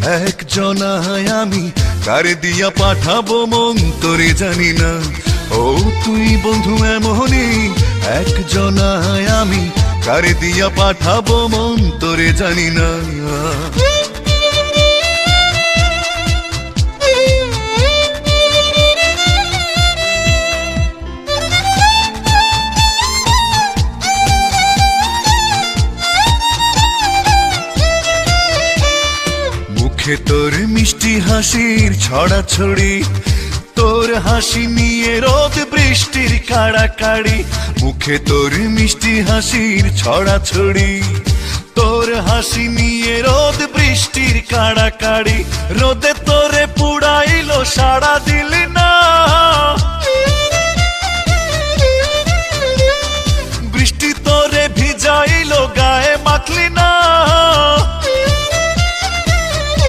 একজনায় আমি কারে দিয়া পাঠাবো মন তোরে জানি না। ও তুই বন্ধু এমনই একজনায় আমি কারে দিয়া পাঠাবো মন তোরে জানি না। মুখে তোর মিষ্টি হাসির ছড়াছড়ি, তোর হাসি নিয়ে রোদ বৃষ্টির কাড়াকাড়ি। মুখে তোর মিষ্টি হাসির ছড়াছড়ি, তোর হাসি নিয়ে রোদ বৃষ্টির কাড়াকাড়ি। রোদে তোরে পুড়াইলো সাড়া দিলি